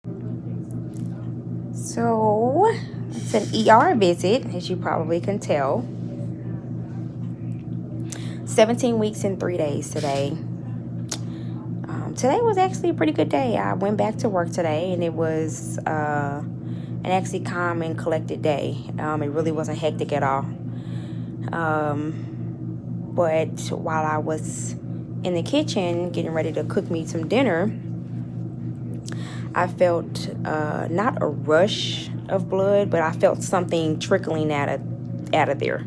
So, it's an ER visit, as you probably can tell. 17 weeks and 3 days today. Today was actually a pretty good day. I went back to work today, and it was an actually calm and collected day. It really wasn't hectic at all. But while I was in the kitchen getting ready to cook me some dinner, I felt not a rush of blood, but I felt something trickling out of there.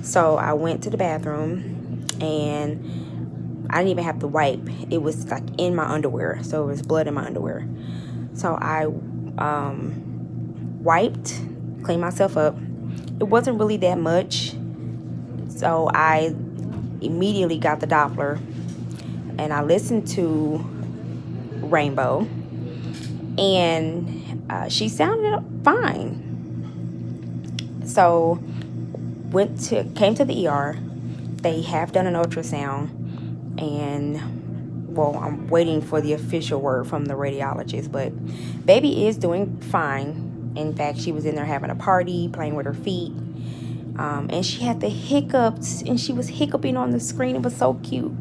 So I went to the bathroom, and I didn't even have to wipe. It was like in my underwear, so it was blood in my underwear. So I wiped, cleaned myself up. It wasn't really that much, so I immediately got the Doppler, and I listened to Rainbow, and she sounded fine. So came to the ER. They have done an ultrasound, and well, I'm waiting for the official word from the radiologist, but baby is doing fine. In fact, she was in there having a party, playing with her feet, and she had the hiccups, and she was hiccuping on the screen. It was so cute.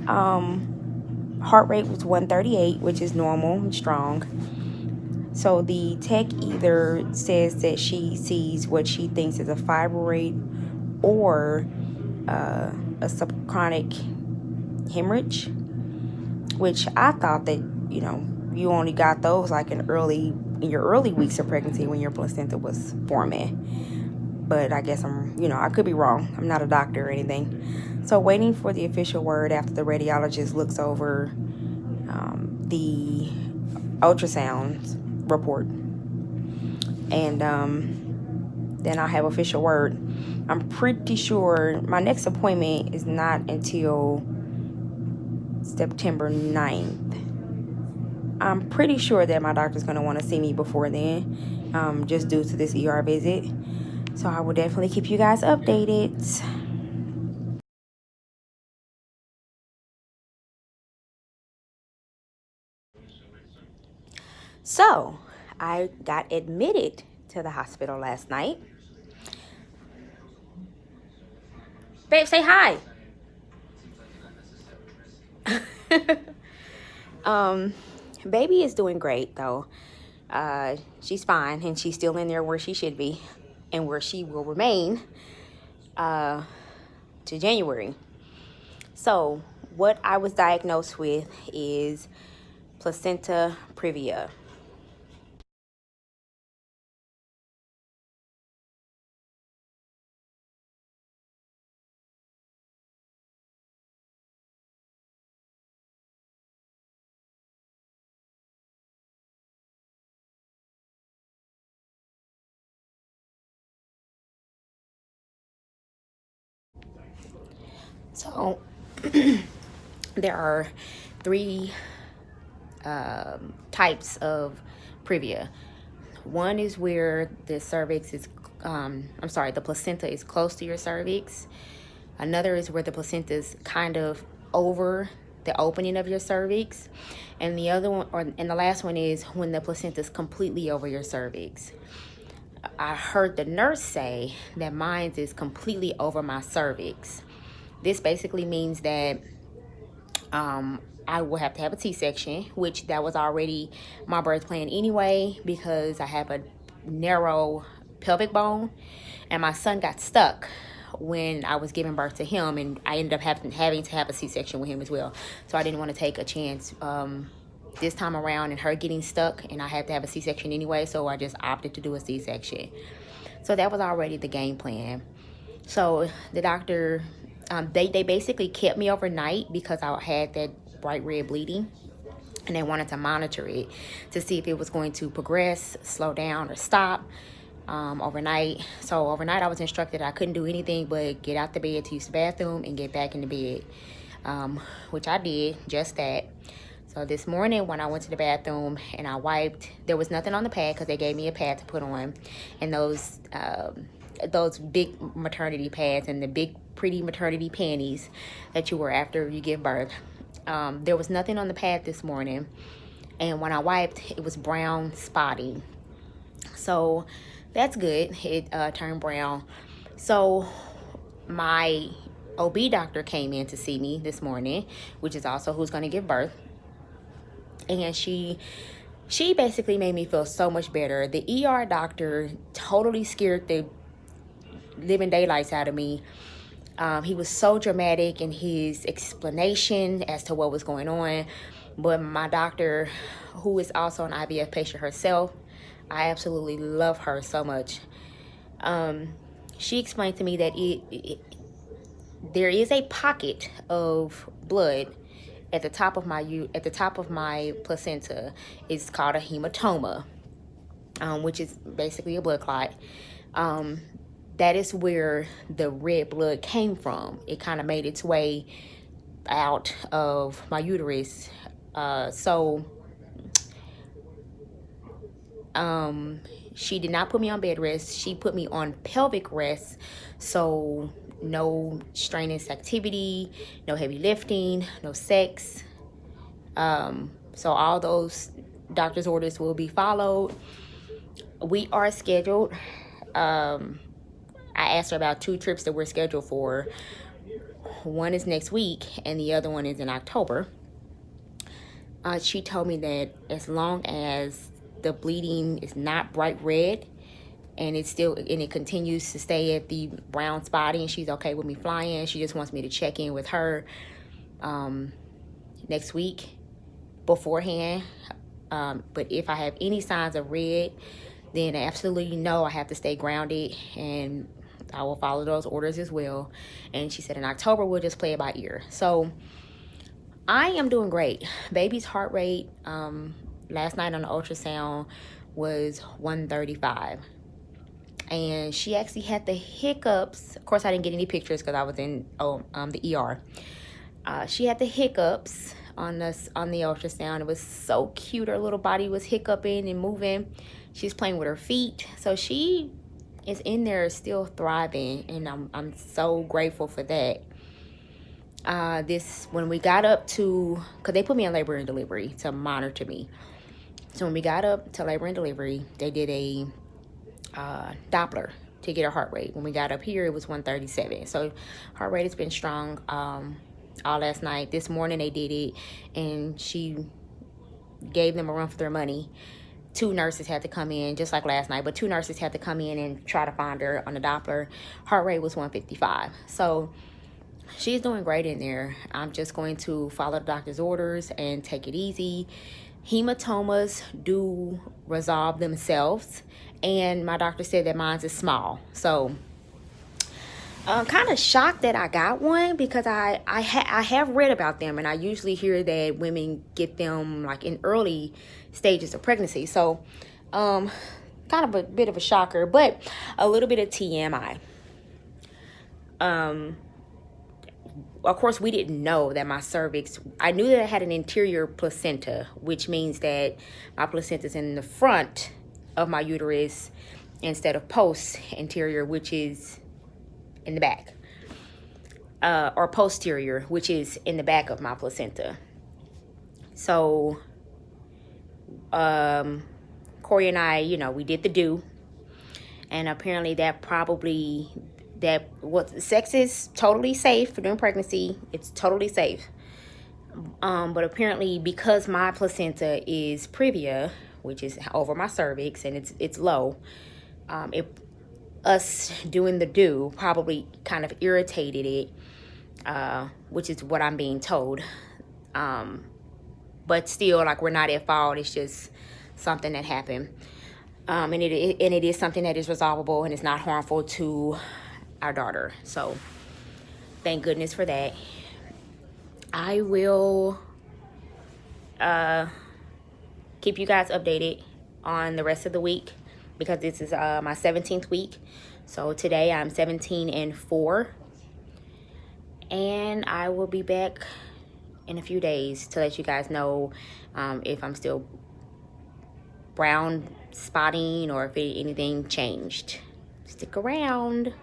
Heart rate was 138, which is normal and strong. So the tech either says that she sees what she thinks is a fibroid or a subchronic hemorrhage, which I thought that, you only got those like in your early weeks of pregnancy when your placenta was forming. But I guess I could be wrong. I'm not a doctor or anything. So waiting for the official word after the radiologist looks over the ultrasound report. And then I'll have official word. I'm pretty sure my next appointment is not until September 9th. I'm pretty sure that my doctor's going to want to see me before then, just due to this ER visit. So I will definitely keep you guys updated. So I got admitted to the hospital last night. Babe, say hi. um, Baby is doing great though. She's fine, and she's still in there where she should be and where she will remain to January. So what I was diagnosed with is placenta previa. So there are three types of previa. One is where the cervix is, the placenta is close to your cervix. Another is where the placenta is kind of over the opening of your cervix. And the other one, and the last one is when the placenta is completely over your cervix. I heard the nurse say that mine is completely over my cervix. This basically means that I will have to have a C-section, which that was already my birth plan anyway, because I have a narrow pelvic bone, and my son got stuck when I was giving birth to him, and I ended up having to have a C-section with him as well. So I didn't want to take a chance this time around and her getting stuck, and I had to have a C-section anyway, so I just opted to do a C-section. So that was already the game plan. So the doctor, they basically kept me overnight because I had that bright red bleeding, and they wanted to monitor it to see if it was going to progress, slow down, or stop overnight. So overnight I was instructed I couldn't do anything but get out the bed to use the bathroom and get back in the bed, which I did just that. So this morning when I went to the bathroom and I wiped, there was nothing on the pad because they gave me a pad to put on, and those big maternity pads and the big pretty maternity panties that you wear after you give birth. There was nothing on the pad this morning. and when I wiped, it was brown spotty. So that's good. It turned brown. So my OB doctor came in to see me this morning, which is also who's going to give birth. And she basically made me feel so much better. The ER doctor totally scared the living daylights out of me. He was so dramatic in his explanation as to what was going on. But my doctor, who is also an IVF patient herself, I absolutely love her so much. She explained to me that there is a pocket of blood at the top of my placenta. It's called a hematoma, which is basically a blood clot. That is where the red blood came from. It kind of made its way out of my uterus. She did not put me on bed rest. She put me on pelvic rest. So no strenuous activity, no heavy lifting, no sex. So all those doctor's orders will be followed. We are scheduled. I asked her about 2 trips that we're scheduled for. One is next week and the other one is in October. She told me that as long as the bleeding is not bright red and it continues to stay at the brown spotty, and she's okay with me flying, she just wants me to check in with her next week beforehand. But if I have any signs of red, then absolutely no, I have to stay grounded, and I will follow those orders as well. And she said in October we'll just play it by ear. So I am doing great. Baby's heart rate last night on the ultrasound was 135, and she actually had the hiccups. Of course I didn't get any pictures because I was in the ER. She had the hiccups on the ultrasound. It was so cute. Her little body was hiccuping and moving. She's playing with her feet, so she is in there still thriving, and I'm so grateful for that. When we got up to, because they put me on labor and delivery to monitor me. So when we got up to labor and delivery, they did a Doppler to get her heart rate. When we got up here, it was 137. So heart rate has been strong all last night. This morning they did it, and she gave them a run for their money. 2 nurses had to come in, just like last night, but 2 nurses had to come in and try to find her on the Doppler. Heart rate was 155. So she's doing great in there. I'm just going to follow the doctor's orders and take it easy. Hematomas do resolve themselves, and my doctor said that mine's is small. So I'm kind of shocked that I got one, because I have read about them, and I usually hear that women get them like in early stages of pregnancy. So kind of a bit of a shocker, but a little bit of TMI. Of course, we didn't know that my cervix, I knew that I had an interior placenta, which means that my placenta is in the front of my uterus instead of post-interior, which is in the back, or posterior, which is in the back of my placenta. So Corey and I, we did the do, and apparently sex is totally safe during pregnancy. It's totally safe. But apparently, because my placenta is previa, which is over my cervix, and it's low, us doing the do probably kind of irritated it, which is what I'm being told. But still, like, we're not at fault. It's just something that happened. And it is something that is resolvable, and it's not harmful to our daughter. So thank goodness for that. I will keep you guys updated on the rest of the week, because this is my 17th week. So today I'm 17 and 4, and I will be back in a few days to let you guys know if I'm still brown spotting or if anything changed. Stick around.